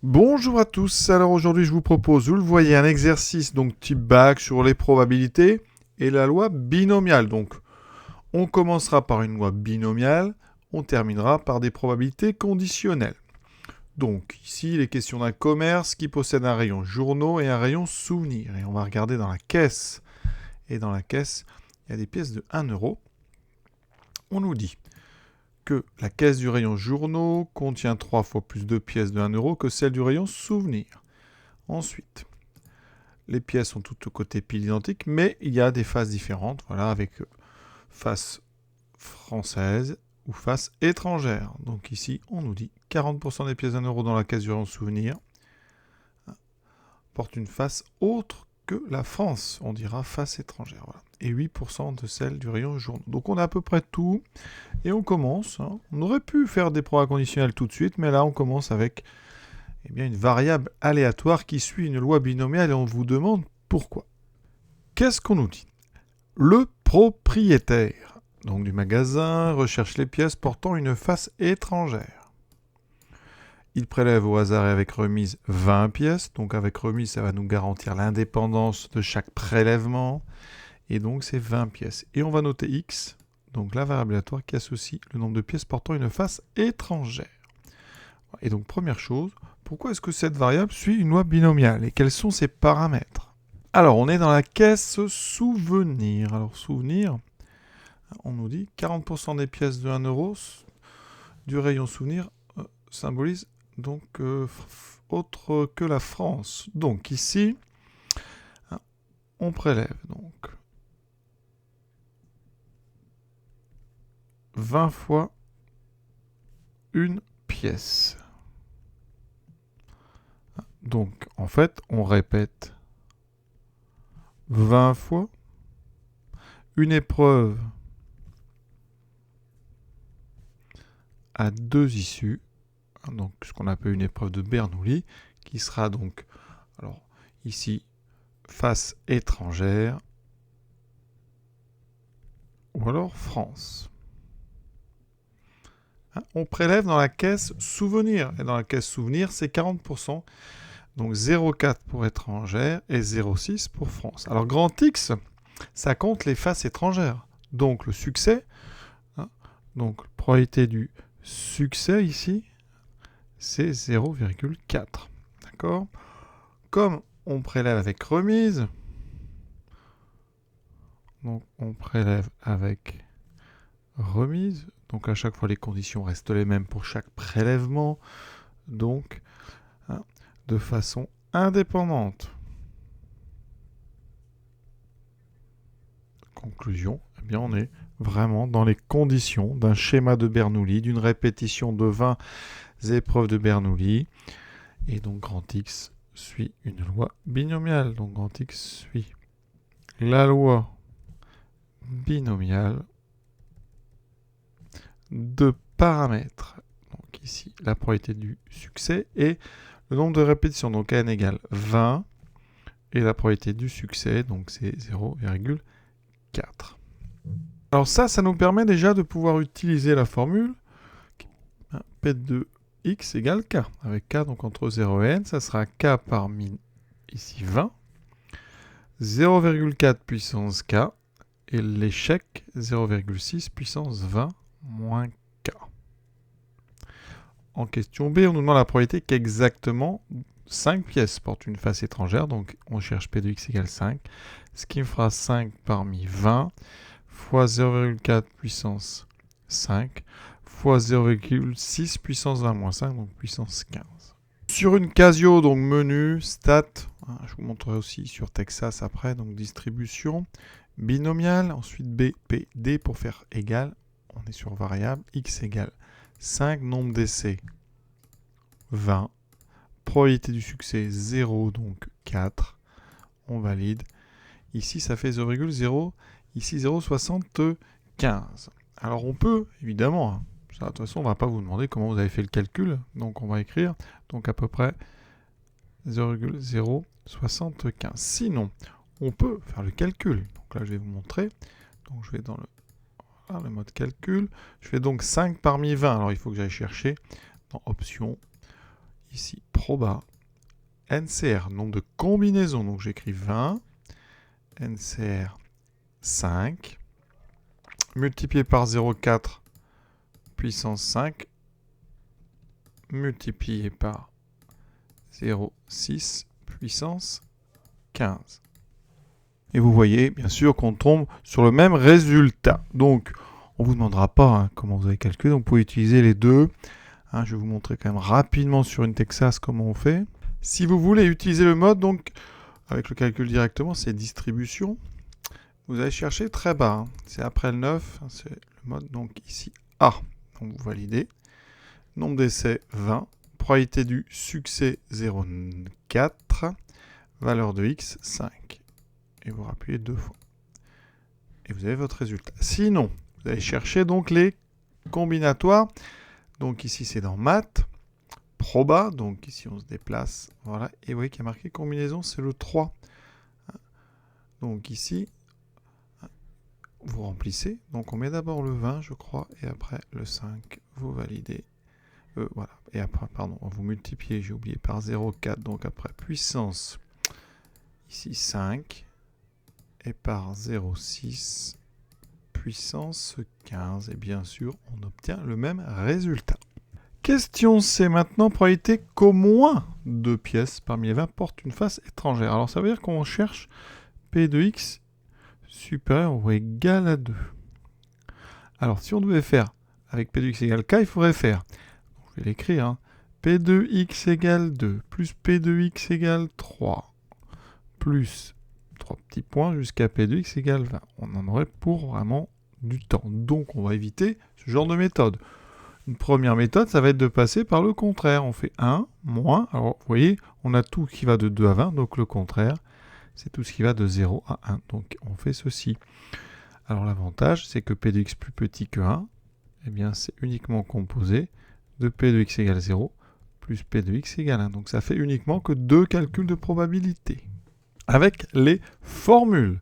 Bonjour à tous, alors aujourd'hui je vous propose, vous le voyez, un exercice donc type bac sur les probabilités et la loi binomiale. Donc on commencera par une loi binomiale, on terminera par des probabilités conditionnelles. Donc ici il est question d'un commerce qui possède un rayon journaux et un rayon souvenirs. Et on va regarder dans la caisse. Et dans la caisse, il y a des pièces de 1 euro. On nous dit que la caisse du rayon journaux contient 3 fois plus de pièces de 1 euro que celle du rayon souvenirs. Ensuite, les pièces sont toutes côté pile identiques, mais il y a des faces différentes, voilà, avec face française ou face étrangère. Donc ici, on nous dit 40% des pièces d'un euro dans la caisse du rayon souvenir portent une face autre que la France. On dira face étrangère. Voilà. Et 8% de celle du rayon journaux. Donc on a à peu près tout. Et on commence. On aurait pu faire des probas conditionnels tout de suite, mais là on commence avec une variable aléatoire qui suit une loi binomiale et on vous demande pourquoi. Qu'est-ce qu'on nous dit ? Le propriétaire donc du magasin recherche les pièces portant une face étrangère. Il prélève au hasard et avec remise 20 pièces. Donc avec remise, ça va nous garantir l'indépendance de chaque prélèvement. Et donc c'est 20 pièces. Et on va noter X, donc la variable aléatoire qui associe le nombre de pièces portant une face étrangère. Et donc première chose, pourquoi est-ce que cette variable suit une loi binomiale et quels sont ses paramètres ? Alors on est dans la caisse souvenir. Alors souvenir, on nous dit 40% des pièces de 1 euro du rayon souvenir symbolise donc autre que la France. Donc ici, on prélève donc 20 fois une pièce. Donc en fait, on répète 20 fois une épreuve à 2 issues, donc ce qu'on appelle une épreuve de Bernoulli, qui sera donc, alors ici, face étrangère, ou alors France. On prélève dans la caisse souvenir, et dans la caisse souvenir, c'est 40%, donc 0,4 pour étrangère et 0,6 pour France. Alors grand X, ça compte les faces étrangères, donc le succès, donc probabilité du succès ici, c'est 0,4. D'accord ? Comme on prélève avec remise, donc on prélève avec remise, donc à chaque fois les conditions restent les mêmes pour chaque prélèvement, donc de façon indépendante. Conclusion, eh bien on est vraiment dans les conditions d'un schéma de Bernoulli, d'une répétition de 20 épreuves de Bernoulli. Et donc grand X suit une loi binomiale. Donc grand X suit la loi binomiale de paramètres. Donc ici, la probabilité du succès et le nombre de répétitions. Donc n égale 20 et la probabilité du succès, donc c'est 0,4. Alors ça nous permet déjà de pouvoir utiliser la formule P de x égale k. Avec k, donc entre 0 et n, ça sera k parmi ici 20, 0,4 puissance k, et l'échec 0,6 puissance 20 moins k. En question B, on nous demande la probabilité qu'exactement 5 pièces portent une face étrangère, donc on cherche P de x égale 5, ce qui me fera 5 parmi 20 fois 0,4 puissance 5 fois 0,6 puissance 20 moins 5, donc puissance 15. Sur une Casio, donc menu, stat, je vous montrerai aussi sur Texas après, donc distribution, binomiale, ensuite B, P, D pour faire égal, on est sur variable, x égale 5, nombre d'essais 20, probabilité du succès 0, donc 4, on valide. Ici ça fait 0,0, ici 0,75. Alors on peut, évidemment, ça, de toute façon on ne va pas vous demander comment vous avez fait le calcul, donc on va écrire, donc à peu près 0,075. Sinon, on peut faire le calcul. Donc là je vais vous montrer, donc je vais dans le mode calcul, je fais donc 5 parmi 20, alors il faut que j'aille chercher dans option, ici proba, NCR, nombre de combinaisons, donc j'écris 20, NCR 5, multiplié par 0,4 puissance 5, multiplié par 0,6 puissance 15. Et vous voyez, bien sûr, qu'on tombe sur le même résultat. Donc, on ne vous demandera pas comment vous avez calculé, donc vous pouvez utiliser les deux. Je vais vous montrer quand même rapidement sur une Texas comment on fait. Si vous voulez utiliser le mode, donc, avec le calcul directement, c'est distribution. Vous allez chercher très bas. C'est après le 9, c'est le mode, donc ici, A. Donc, vous validez. Nombre d'essais, 20. Probabilité du succès, 0,4. Valeur de X, 5. Et vous rappuyez 2 fois. Et vous avez votre résultat. Sinon, vous allez chercher donc les combinatoires. Donc ici, c'est dans maths. Proba, donc ici, on se déplace. Voilà. Et vous voyez qu'il y a marqué combinaison, c'est le 3. Donc ici, vous remplissez. Donc on met d'abord le 20, je crois, et après le 5. Vous validez. Voilà. Et après, pardon, vous multipliez, j'ai oublié, par 0,4. Donc après, puissance, ici 5. Et par 0,6 puissance 15. Et bien sûr, on obtient le même résultat. Question C maintenant, probabilité qu'au moins 2 pièces parmi les 20 portent une face étrangère. Alors ça veut dire qu'on cherche P de X supérieur ou égal à 2. Alors si on devait faire avec P de X égale K, il faudrait faire, je vais l'écrire, P de X égale 2 plus P de X égale 3 plus 3 petits points jusqu'à P de X égale 20. On en aurait pour vraiment du temps. Donc on va éviter ce genre de méthode. Une première méthode, ça va être de passer par le contraire. On fait 1, moins. Alors vous voyez, on a tout qui va de 2 à 20, donc le contraire, c'est tout ce qui va de 0 à 1. Donc on fait ceci. Alors l'avantage, c'est que P de X plus petit que 1, eh bien c'est uniquement composé de P de X égale 0 plus P de X égale 1. Donc ça fait uniquement que 2 calculs de probabilité. Avec les formules.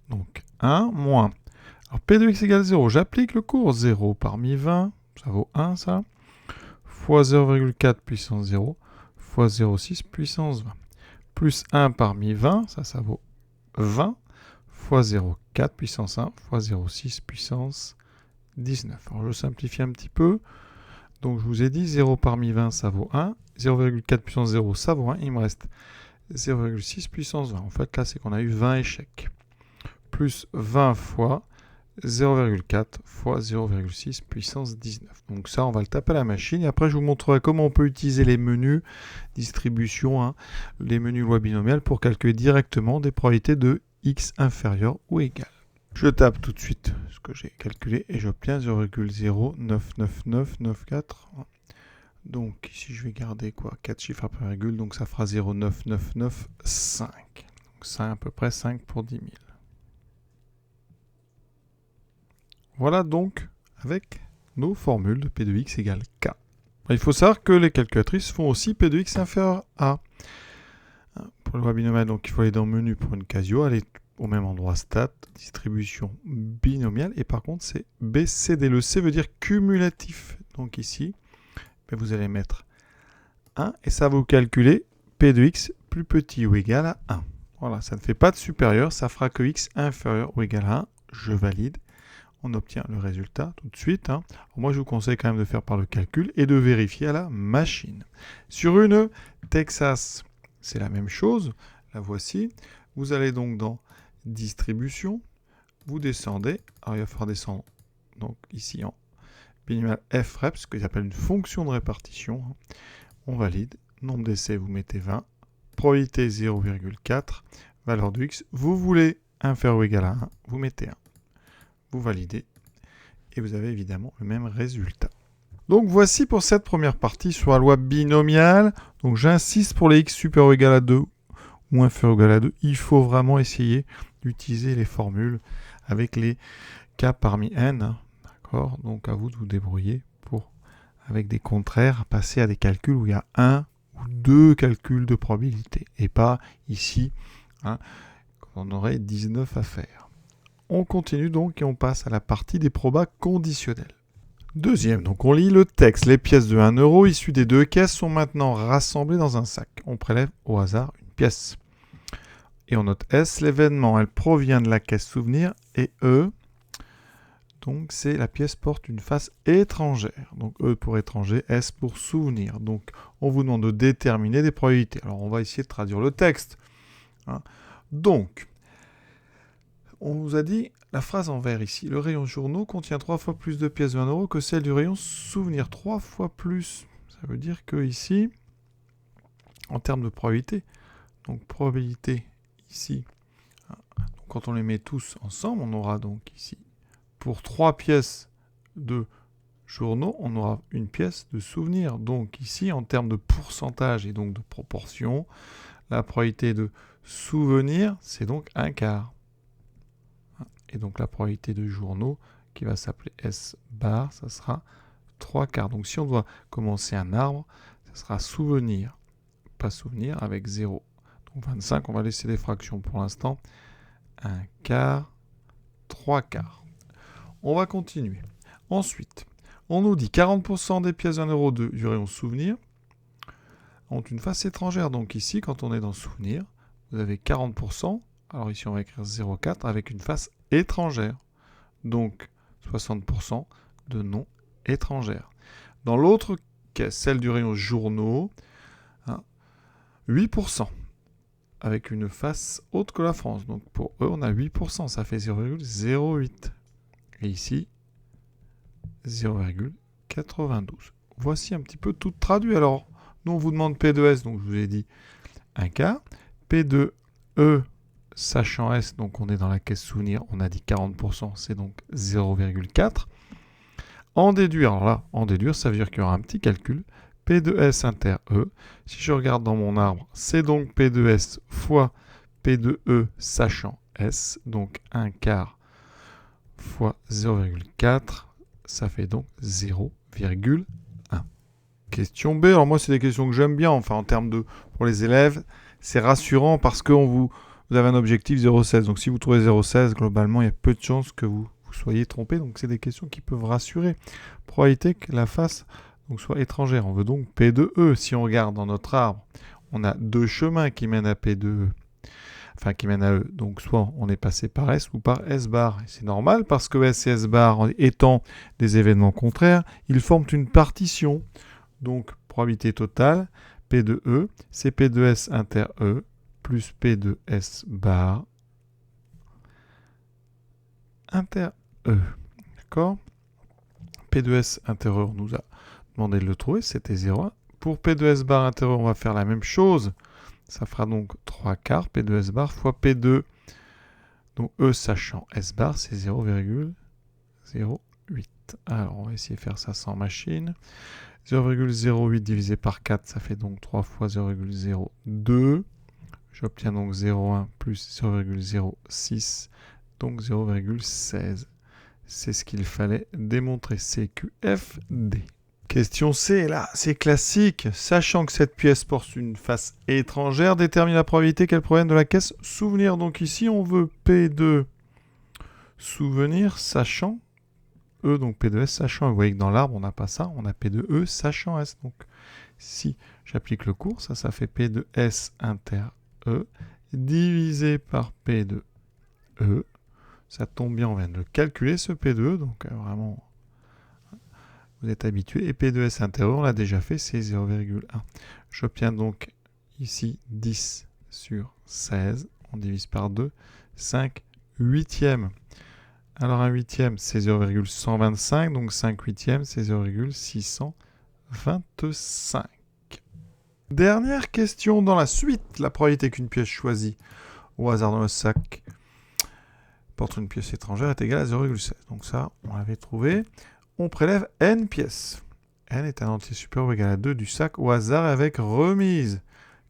Donc 1 moins. Alors P de X égale 0, j'applique le cours 0 parmi 20, ça vaut 1 ça, fois 0,4 puissance 0, fois 0,6 puissance 20. Plus 1 parmi 20, ça vaut 20, fois 0,4 puissance 1, fois 0,6 puissance 19. Alors je simplifie un petit peu. Donc je vous ai dit 0 parmi 20, ça vaut 1, 0,4 puissance 0, ça vaut 1, il me reste 0,6 puissance 20. En fait, là, c'est qu'on a eu 20 échecs. Plus 20 fois 0,4 fois 0,6 puissance 19. Donc ça, on va le taper à la machine. Et après, je vous montrerai comment on peut utiliser les menus distribution, les menus loi binomiale pour calculer directement des probabilités de x inférieur ou égal. Je tape tout de suite ce que j'ai calculé et j'obtiens 0,099994. Donc ici, je vais garder quoi 4 chiffres après virgule, donc ça fera 0,9995. Donc ça, à peu près 5 pour 10 000. Voilà donc avec nos formules de P de X égale K. Il faut savoir que les calculatrices font aussi P de X inférieur à. Pour le loi binomiale, donc il faut aller dans menu pour une Casio, aller au même endroit stat, distribution binomiale, et par contre c'est BCD. Le C veut dire cumulatif. Donc ici, vous allez mettre 1 et ça va vous calculer P de X plus petit ou égal à 1. Voilà, ça ne fait pas de supérieur, ça fera que X inférieur ou égal à 1. Je valide. On obtient le résultat tout de suite. Alors moi, je vous conseille quand même de faire par le calcul et de vérifier à la machine. Sur une Texas, c'est la même chose. La voici. Vous allez donc dans distribution. Vous descendez. Alors, il va falloir descendre donc ici en binomial frep, ce qu'ils appellent une fonction de répartition. On valide. Nombre d'essais, vous mettez 20. Probabilité 0,4. Valeur de x. Vous voulez inférieur ou égal à 1. Vous mettez 1. Vous validez et vous avez évidemment le même résultat. Donc voici pour cette première partie sur la loi binomiale. Donc j'insiste pour les x supérieurs ou égal à 2 ou inférieur ou égal à 2. Il faut vraiment essayer d'utiliser les formules avec les k parmi n. D'accord ? Donc à vous de vous débrouiller pour, avec des contraires, passer à des calculs où il y a un ou deux calculs de probabilité. Et pas ici, on aurait 19 à faire. On continue donc et on passe à la partie des probas conditionnels. Deuxième, donc on lit le texte. Les pièces de 1 euro issues des 2 caisses sont maintenant rassemblées dans un sac. On prélève au hasard une pièce. Et on note S, l'événement, elle provient de la caisse souvenir. Et E, donc c'est la pièce porte une face étrangère. Donc E pour étranger, S pour souvenir. Donc on vous demande de déterminer des probabilités. Alors on va essayer de traduire le texte. Donc, on vous a dit la phrase en vert ici. Le rayon journaux contient 3 fois plus de pièces de 1 euro que celle du rayon souvenir. 3 fois plus. Ça veut dire que ici, en termes de probabilité, donc probabilité ici, donc quand on les met tous ensemble, on aura donc ici, pour 3 pièces de journaux, on aura une pièce de souvenir. Donc ici, en termes de pourcentage et donc de proportion, la probabilité de souvenir, c'est donc 1/4. Et donc la probabilité de journaux, qui va s'appeler S bar, ça sera 3/4. Donc si on doit commencer un arbre, ça sera souvenir, pas souvenir, avec 0. Donc 25, on va laisser les fractions pour l'instant. 1/4, 3/4. On va continuer. Ensuite, on nous dit 40% des pièces d'1 euro du rayon souvenir ont une face étrangère. Donc ici, quand on est dans souvenir, vous avez 40%. Alors ici, on va écrire 0,4 avec une face étrangère. Donc 60% de non étrangères. Dans l'autre caisse, celle du rayon journaux, 8% avec une face haute que la France. Donc pour eux, on a 8%, ça fait 0,08. Et ici, 0,92. Voici un petit peu tout traduit. Alors, nous, on vous demande P de S, donc je vous ai dit 1/4. P de E, sachant S, donc on est dans la caisse souvenir, on a dit 40%, c'est donc 0,4. En déduire, alors là, en déduire, ça veut dire qu'il y aura un petit calcul. P de S inter E. Si je regarde dans mon arbre, c'est donc P de S fois P de E sachant S, donc 1/4 fois 0,4, ça fait donc 0,1. Question B, alors moi c'est des questions que j'aime bien, enfin en termes de, pour les élèves, c'est rassurant parce que vous avez un objectif 0,16, donc si vous trouvez 0,16, globalement il y a peu de chances que vous soyez trompé, donc c'est des questions qui peuvent rassurer. Probabilité que la face donc, soit étrangère, on veut donc P de E. Si on regarde dans notre arbre, on a 2 chemins qui mènent à P de E. Enfin, qui mènent à E. Donc, soit on est passé par S ou par S bar. C'est normal parce que S et S bar étant des événements contraires, ils forment une partition. Donc, probabilité totale, P de E, c'est P de S inter E plus P de S bar inter E. D'accord ? P de S inter E, on nous a demandé de le trouver, c'était 0,1. Pour P de S bar inter E, on va faire la même chose. Ça fera donc 3/4 P de S bar fois P de donc E sachant S bar, c'est 0,08. Alors, on va essayer de faire ça sans machine. 0,08 divisé par 4, ça fait donc 3 fois 0,02. J'obtiens donc 0,1 plus 0,06, donc 0,16. C'est ce qu'il fallait démontrer. CQFD. Question C, là, c'est classique. Sachant que cette pièce porte une face étrangère, détermine la probabilité qu'elle provienne de la caisse souvenir. Donc ici, on veut P de souvenir, sachant E, donc P de S, sachant. Vous voyez que dans l'arbre, on n'a pas ça. On a P de E, sachant S. Donc si j'applique le cours, ça fait P de S inter E divisé par P de E. Ça tombe bien, on vient de le calculer, ce P de E. Donc vraiment... vous êtes habitué. Et P de S intérieur, on l'a déjà fait, c'est 0,1. J'obtiens donc ici 10 sur 16. On divise par 2. 5 huitièmes. Alors un huitième, c'est 0,125. Donc 5 huitièmes, c'est 0,625. Dernière question dans la suite. La probabilité qu'une pièce choisie au hasard dans le sac porte une pièce étrangère est égale à 0,16. Donc ça, on l'avait trouvé. On prélève n pièces. N est un entier supérieur ou égal à 2 du sac au hasard avec remise.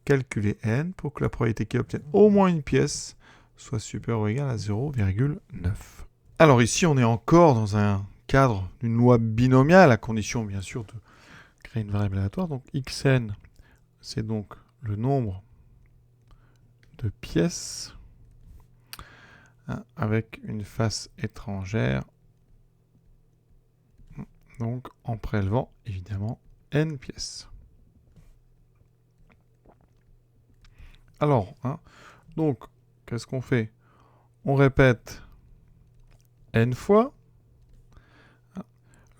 Calculez n pour que la probabilité qu'il obtienne au moins une pièce soit supérieure ou égale à 0,9. Alors ici, on est encore dans un cadre d'une loi binomiale, à condition bien sûr de créer une variable aléatoire. Donc xn, c'est donc le nombre de pièces avec une face étrangère. donc en prélevant évidemment n pièces. Alors, donc, qu'est-ce qu'on fait? On répète n fois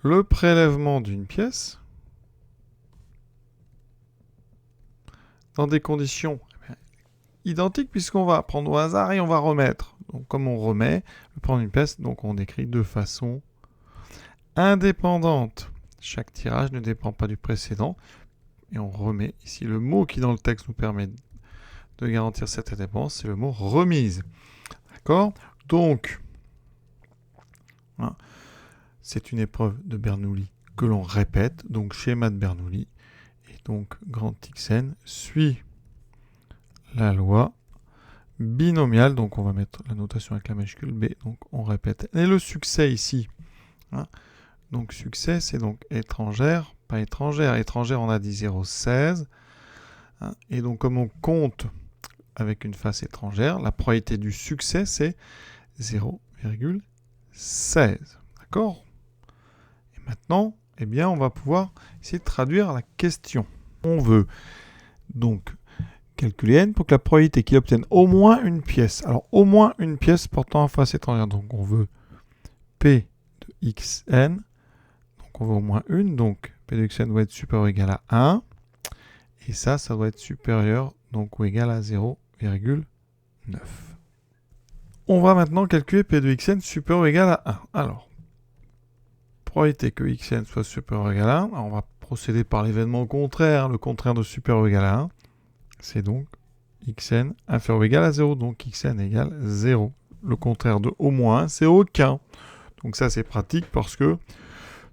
le prélèvement d'une pièce dans des conditions identiques puisqu'on va prendre au hasard et on va remettre. Donc, comme on remet, on prend une pièce, donc on écrit de façon indépendante. Chaque tirage ne dépend pas du précédent. Et on remet ici le mot qui dans le texte nous permet de garantir cette indépendance, c'est le mot remise. D'accord? Donc, c'est une épreuve de Bernoulli que l'on répète. Donc, schéma de Bernoulli. Et donc, grand Xn suit la loi binomiale. Donc, on va mettre la notation avec la majuscule B. Donc, on répète. Et le succès ici, donc, succès, c'est donc étrangère, pas étrangère. Étrangère, on a dit 0,16. Et donc, comme on compte avec une face étrangère, la probabilité du succès, c'est 0,16. D'accord? Et maintenant, eh bien, on va pouvoir essayer de traduire la question. On veut donc calculer n pour que la probabilité qu'il obtienne au moins une pièce. Alors, au moins une pièce portant en face étrangère. Donc, on veut P de xn. Donc, on veut au moins une. Donc, P de xn doit être supérieur ou égal à 1. Et ça doit être supérieur donc ou égal à 0,9. On va maintenant calculer P de xn supérieur ou égal à 1. Alors, probabilité que xn soit supérieur ou égal à 1. Alors, on va procéder par l'événement contraire. Le contraire de supérieur ou égal à 1, c'est donc xn inférieur ou égal à 0. Donc, xn égale 0. Le contraire de au moins 1, c'est aucun. Donc, ça, c'est pratique parce que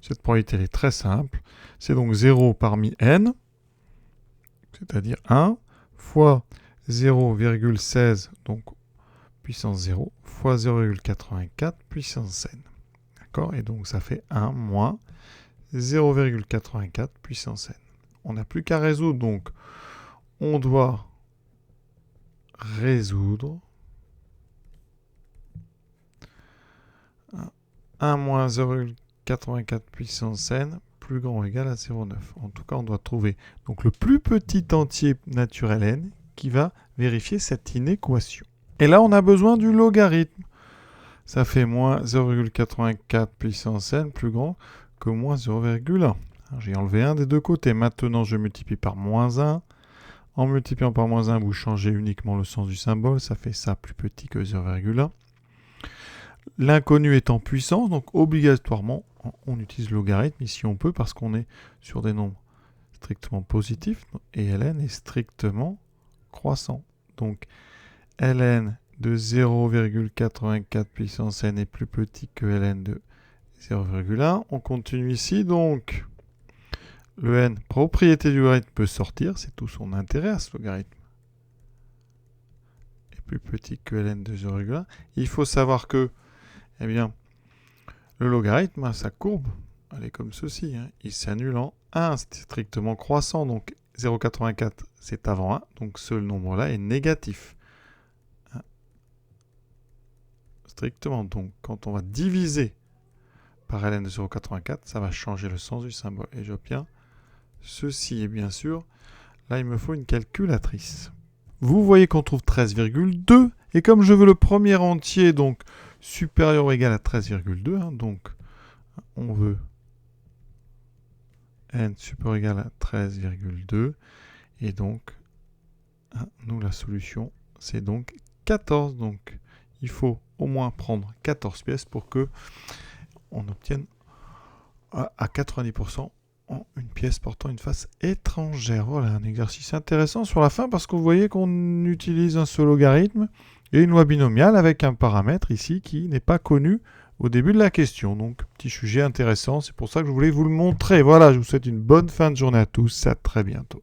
cette probabilité est très simple. C'est donc 0 parmi n, c'est-à-dire 1, fois 0,16, donc puissance 0, fois 0,84 puissance n. D'accord? Et donc ça fait 1 moins 0,84 puissance n. On n'a plus qu'à résoudre, donc on doit résoudre 1 moins 0,84 puissance n plus grand ou égal à 0,9. En tout cas, on doit trouver donc le plus petit entier naturel n qui va vérifier cette inéquation. Et là, on a besoin du logarithme. Ça fait moins 0,84 puissance n plus grand que moins 0,1. J'ai enlevé un des deux côtés. Maintenant, je multiplie par moins 1. En multipliant par moins 1, vous changez uniquement le sens du symbole. Ça fait ça plus petit que 0,1. L'inconnu est en puissance, donc obligatoirement, on utilise le logarithme. Ici, on peut parce qu'on est sur des nombres strictement positifs. Et ln est strictement croissant. Donc, ln de 0,84 puissance n est plus petit que ln de 0,1. On continue ici, donc le n, propriété du logarithme, peut sortir. C'est tout son intérêt à ce logarithme. Est plus petit que ln de 0,1. Il faut savoir que, eh bien, le logarithme, sa courbe, elle est comme ceci. Il s'annule en 1, c'est strictement croissant. Donc 0,84, c'est avant 1. Donc ce nombre-là est négatif. Strictement. Donc quand on va diviser par ln de 0,84, ça va changer le sens du symbole. Et j'obtiens ceci. Et bien sûr, là, il me faut une calculatrice. Vous voyez qu'on trouve 13,2. Et comme je veux le premier entier, donc supérieur ou égal à 13,2, donc on veut n supérieur ou égal à 13,2. Et donc, nous, la solution, c'est donc 14. Donc, il faut au moins prendre 14 pièces pour que on obtienne à 90% une pièce portant une face étrangère. Voilà, un exercice intéressant sur la fin parce que vous voyez qu'on utilise un seul logarithme et une loi binomiale avec un paramètre ici qui n'est pas connu au début de la question. Donc, petit sujet intéressant, c'est pour ça que je voulais vous le montrer. Voilà, je vous souhaite une bonne fin de journée à tous, à très bientôt.